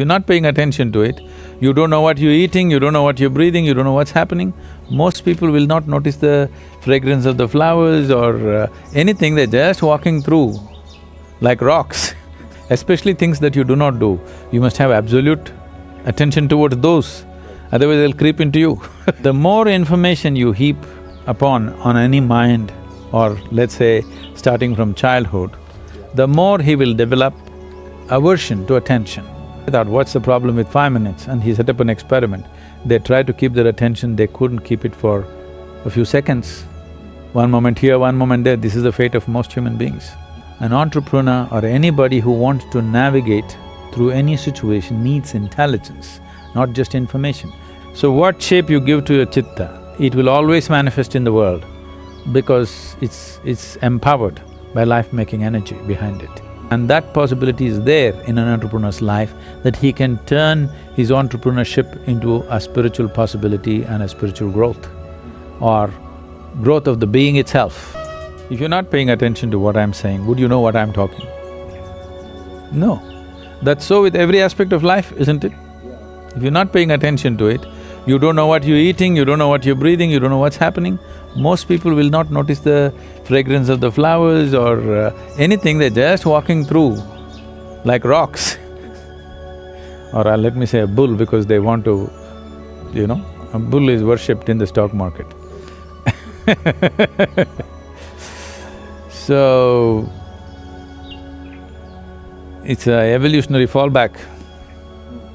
You're not paying attention to it, you don't know what you're eating, you don't know what you're breathing, you don't know what's happening. Most people will not notice the fragrance of the flowers or anything, they're just walking through like rocks. Especially things that you do not do, you must have absolute attention towards those, otherwise they'll creep into you. The more information you heap upon on any mind, or let's say starting from childhood, the more he will develop aversion to attention. I thought, what's the problem with 5 minutes? And he set up an experiment. They tried to keep their attention, they couldn't keep it for a few seconds. One moment here, one moment there, this is the fate of most human beings. An entrepreneur or anybody who wants to navigate through any situation needs intelligence, not just information. So what shape you give to your chitta, it will always manifest in the world because it's empowered by life-making energy behind it. And that possibility is there in an entrepreneur's life, that he can turn his entrepreneurship into a spiritual possibility and a spiritual growth, or growth of the being itself. If you're not paying attention to what I'm saying, would you know what I'm talking? No. That's so with every aspect of life, isn't it? If you're not paying attention to it, you don't know what you're eating, you don't know what you're breathing, you don't know what's happening. Most people will not notice the fragrance of the flowers or anything, they're just walking through like rocks. Or let me say a bull, because they want to, a bull is worshipped in the stock market. So, it's a evolutionary fallback.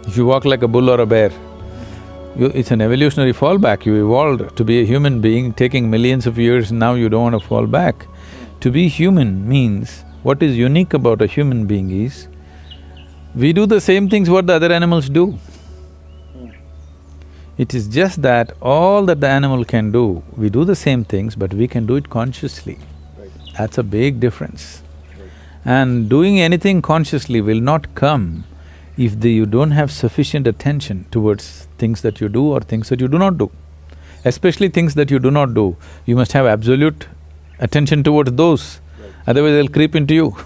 If you walk like a bull or a bear, it's an evolutionary fallback. You evolved to be a human being, taking millions of years, now you don't want to fall back. To be human means, what is unique about a human being is, we do the same things what the other animals do. It is just that all that the animal can do, we do the same things, but we can do it consciously. That's a big difference. And doing anything consciously will not come if you don't have sufficient attention towards things that you do or things that you do not do. Especially things that you do not do, you must have absolute attention towards those, otherwise they'll creep into you.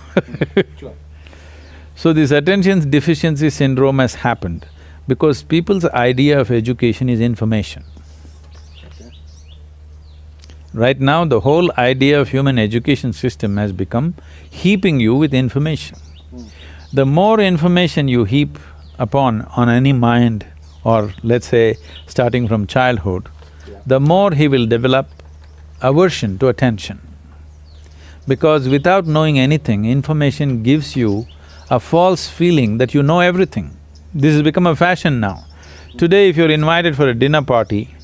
So this attention deficiency syndrome has happened because people's idea of education is information. Right now, the whole idea of human education system has become heaping you with information. The more information you heap upon on any mind, or let's say starting from childhood, the more he will develop aversion to attention. Because without knowing anything, information gives you a false feeling that you know everything. This has become a fashion now. Today, if you're invited for a dinner party,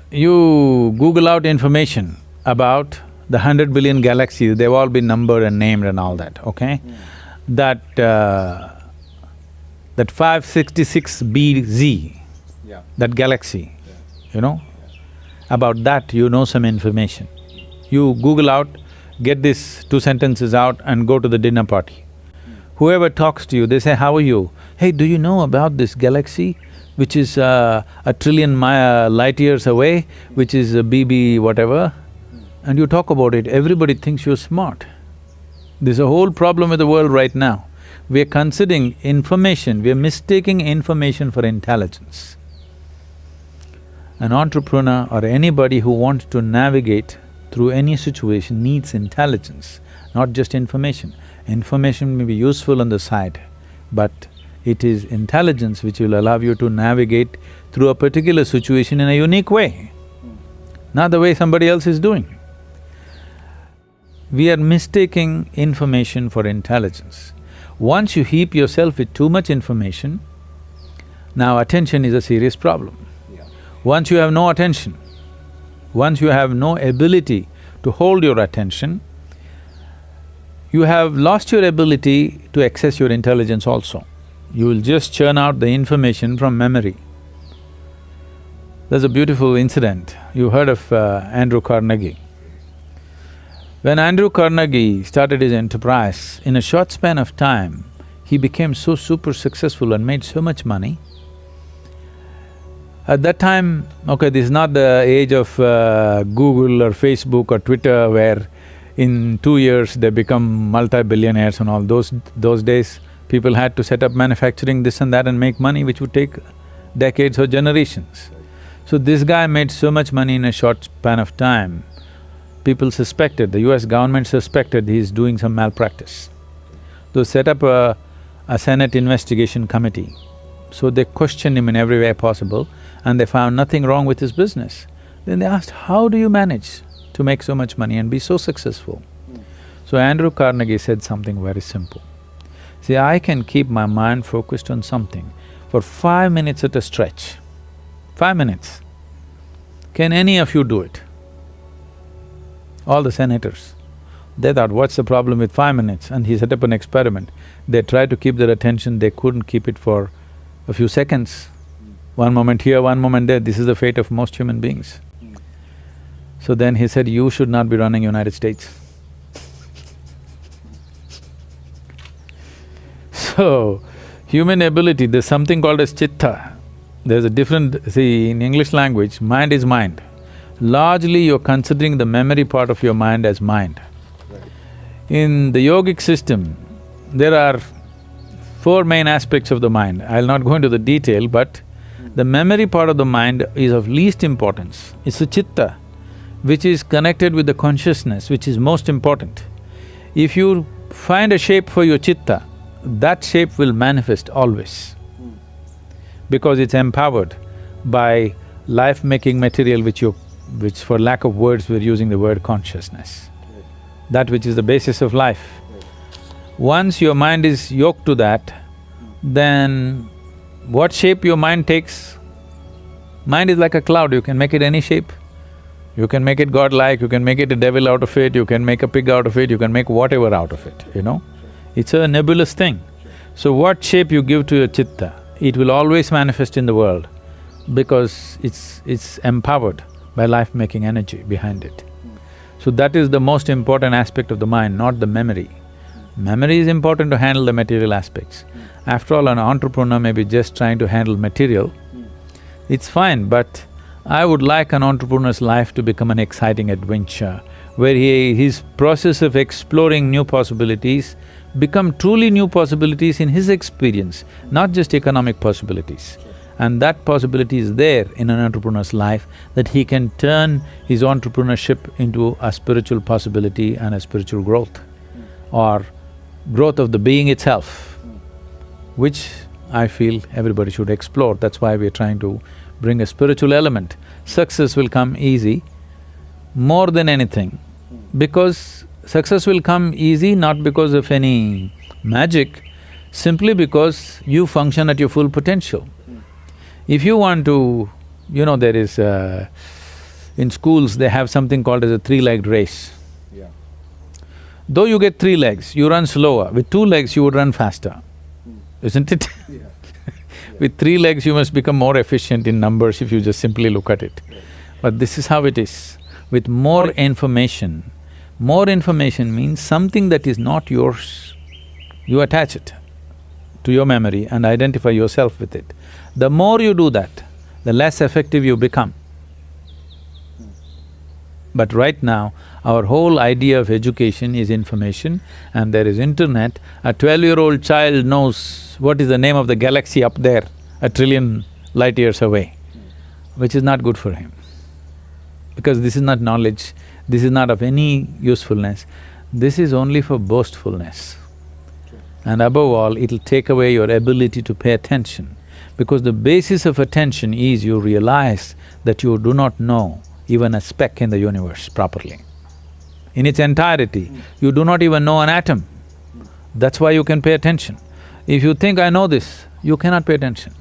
you Google out information about the 100 billion galaxies, they've all been numbered and named and all that, okay? That 566 BZ, that galaxy, about that you know some information. You Google out, get these 2 sentences out and go to the dinner party. Whoever talks to you, they say, how are you? Hey, do you know about this galaxy which is a trillion light years away, which is a BB whatever? And you talk about it, everybody thinks you're smart. There's a whole problem with the world right now. We're considering information, we're mistaking information for intelligence. An entrepreneur or anybody who wants to navigate through any situation needs intelligence, not just information. Information may be useful on the side, but it is intelligence which will allow you to navigate through a particular situation in a unique way, not the way somebody else is doing. We are mistaking information for intelligence. Once you heap yourself with too much information, now attention is a serious problem. Once you have no attention, once you have no ability to hold your attention, you have lost your ability to access your intelligence also. You will just churn out the information from memory. There's a beautiful incident. You heard of Andrew Carnegie. When Andrew Carnegie started his enterprise, in a short span of time, he became so super successful and made so much money. At that time, okay, this is not the age of Google or Facebook or Twitter where in 2 years they become multi-billionaires and all. Those days, People had to set up manufacturing this and that and make money which would take decades or generations. So this guy made so much money in a short span of time, people suspected, the US government suspected he's doing some malpractice. They set up a Senate investigation committee. So they questioned him in every way possible and they found nothing wrong with his business. Then they asked, how do you manage to make so much money and be so successful? So Andrew Carnegie said something very simple. See, I can keep my mind focused on something for 5 minutes at a stretch. 5 minutes. Can any of you do it? All the senators. They thought, what's the problem with 5 minutes? And he set up an experiment. They tried to keep their attention, they couldn't keep it for a few seconds. One moment here, one moment there, this is the fate of most human beings. So then he said, you should not be running United States. So, human ability, there's something called as chitta. There's a different… see, in English language, mind is mind. Largely you're considering the memory part of your mind as mind. In the yogic system, there are 4 main aspects of the mind. I'll not go into the detail, but the memory part of the mind is of least importance. It's the chitta, which is connected with the consciousness, which is most important. If you find a shape for your chitta, that shape will manifest always, because it's empowered by life-making material which for lack of words we're using the word consciousness, that which is the basis of life. Once your mind is yoked to that, then what shape your mind takes, mind is like a cloud, you can make it any shape. You can make it godlike, you can make it a devil out of it, you can make a pig out of it, you can make whatever out of it, you know? It's a nebulous thing. So what shape you give to your chitta, it will always manifest in the world because it's empowered by life-making energy behind it. So that is the most important aspect of the mind, not the memory. Memory is important to handle the material aspects. After all, an entrepreneur may be just trying to handle material, it's fine, but I would like an entrepreneur's life to become an exciting adventure, where his process of exploring new possibilities become truly new possibilities in his experience, not just economic possibilities. And that possibility is there in an entrepreneur's life, that he can turn his entrepreneurship into a spiritual possibility and a spiritual growth, or growth of the being itself, which I feel everybody should explore. That's why we're trying to bring a spiritual element. Success will come easy more than anything, because success will come easy not because of any magic, simply because you function at your full potential. If you want to… there is… in schools they have something called as a 3-legged race. Though you get 3 legs, you run slower. With 2 legs, you would run faster, isn't it? With 3 legs, you must become more efficient in numbers if you just simply look at it. But this is how it is. With more information means something that is not yours, you attach it to your memory and identify yourself with it. The more you do that, the less effective you become. But right now, our whole idea of education is information, and there is internet. A 12-year-old child knows what is the name of the galaxy up there, 1 trillion light years away, which is not good for him. Because this is not knowledge, this is not of any usefulness, this is only for boastfulness. And above all, it'll take away your ability to pay attention, because the basis of attention is you realize that you do not know even a speck in the universe properly. In its entirety, you do not even know an atom. That's why you can pay attention. If you think, I know this, you cannot pay attention.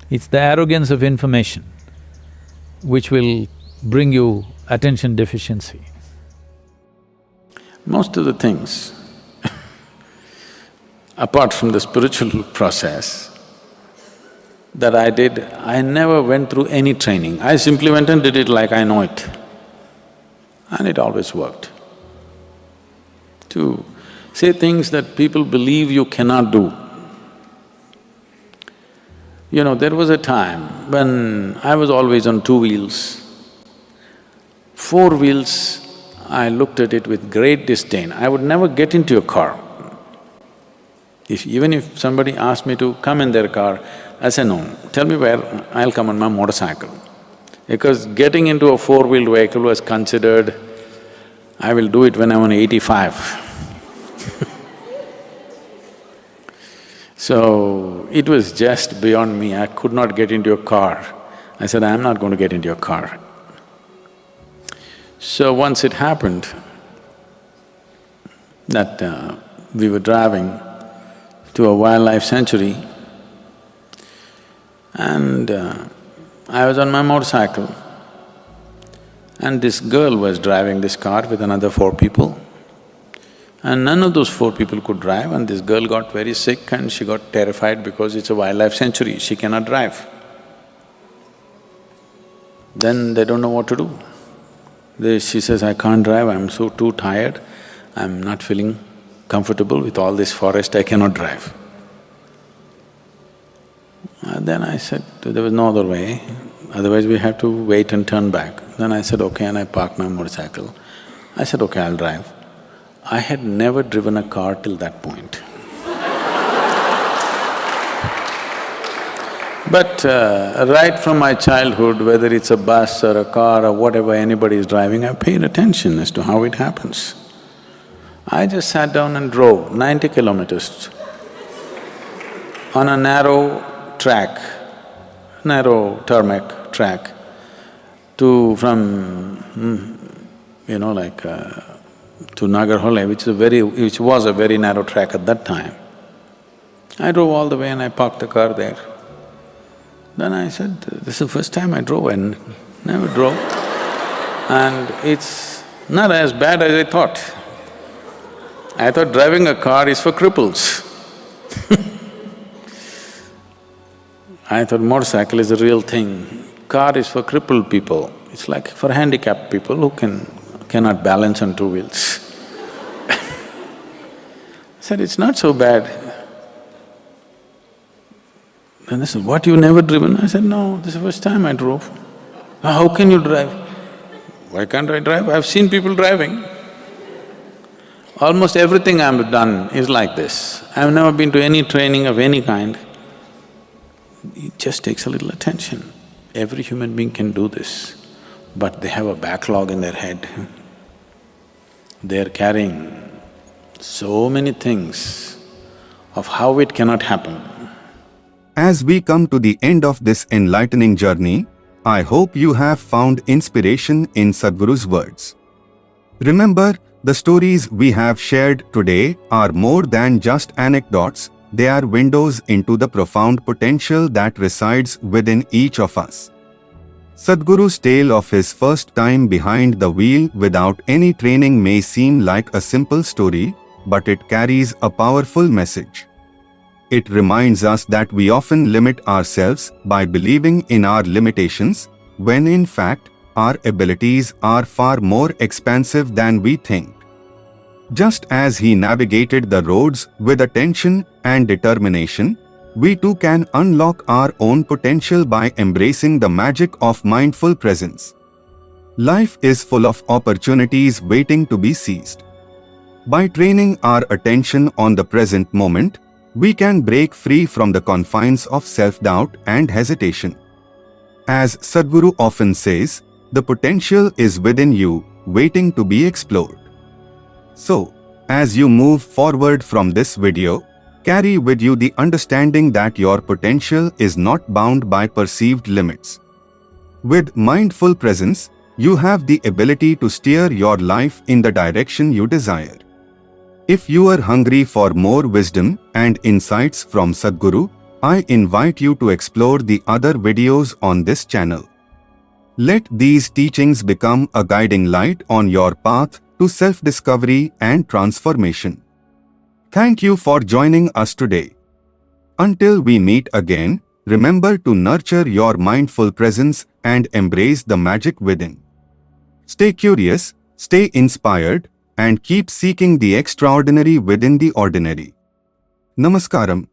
It's the arrogance of information which will bring you attention deficiency. Most of the things apart from the spiritual process that I did, I never went through any training. I simply went and did it like I know it. And it always worked. To say things that people believe you cannot do. There was a time when I was always on 2 wheels. 4 wheels, I looked at it with great disdain. I would never get into a car. Even if somebody asked me to come in their car, I say, no, tell me where, I'll come on my motorcycle. Because getting into a four-wheeled vehicle was considered, I will do it when I'm on 85. So, it was just beyond me, I could not get into a car. I said, I'm not going to get into a car. So once it happened that we were driving to a wildlife sanctuary and I was on my motorcycle and this girl was driving this car with another 4 people. And none of those 4 people could drive and this girl got very sick and she got terrified because it's a wildlife sanctuary, she cannot drive. Then they don't know what to do. She says, I can't drive, I'm so too tired, I'm not feeling comfortable with all this forest, I cannot drive. And then I said, there was no other way, otherwise we have to wait and turn back. Then I said, okay, and I parked my motorcycle. I said, okay, I'll drive. I had never driven a car till that point. But right from my childhood, whether it's a bus or a car or whatever anybody is driving, I paid attention as to how it happens. I just sat down and drove 90 kilometers on a narrow track, narrow tarmac track from, to Nagarhole, which was a very narrow track at that time. I drove all the way and I parked the car there. Then I said, this is the first time I drove and never drove. And it's not as bad as I thought. I thought driving a car is for cripples. I thought motorcycle is the real thing. Car is for crippled people. It's like for handicapped people who cannot balance on 2 wheels. I said, it's not so bad. And they said, what, you've never driven? I said, no, this is the first time I drove. How can you drive? Why can't I drive? I've seen people driving. Almost everything I've done is like this. I've never been to any training of any kind. It just takes a little attention. Every human being can do this, but they have a backlog in their head. They're carrying so many things of how it cannot happen. As we come to the end of this enlightening journey, I hope you have found inspiration in Sadhguru's words. Remember, the stories we have shared today are more than just anecdotes, they are windows into the profound potential that resides within each of us. Sadhguru's tale of his first time behind the wheel without any training may seem like a simple story, but it carries a powerful message. It reminds us that we often limit ourselves by believing in our limitations, when in fact, our abilities are far more expansive than we think. Just as he navigated the roads with attention and determination, we too can unlock our own potential by embracing the magic of mindful presence. Life is full of opportunities waiting to be seized. By training our attention on the present moment, we can break free from the confines of self-doubt and hesitation. As Sadhguru often says, the potential is within you, waiting to be explored. So, as you move forward from this video, carry with you the understanding that your potential is not bound by perceived limits. With mindful presence, you have the ability to steer your life in the direction you desire. If you are hungry for more wisdom and insights from Sadhguru, I invite you to explore the other videos on this channel. Let these teachings become a guiding light on your path to self-discovery and transformation. Thank you for joining us today. Until we meet again, remember to nurture your mindful presence and embrace the magic within. Stay curious, stay inspired, and keep seeking the extraordinary within the ordinary. Namaskaram.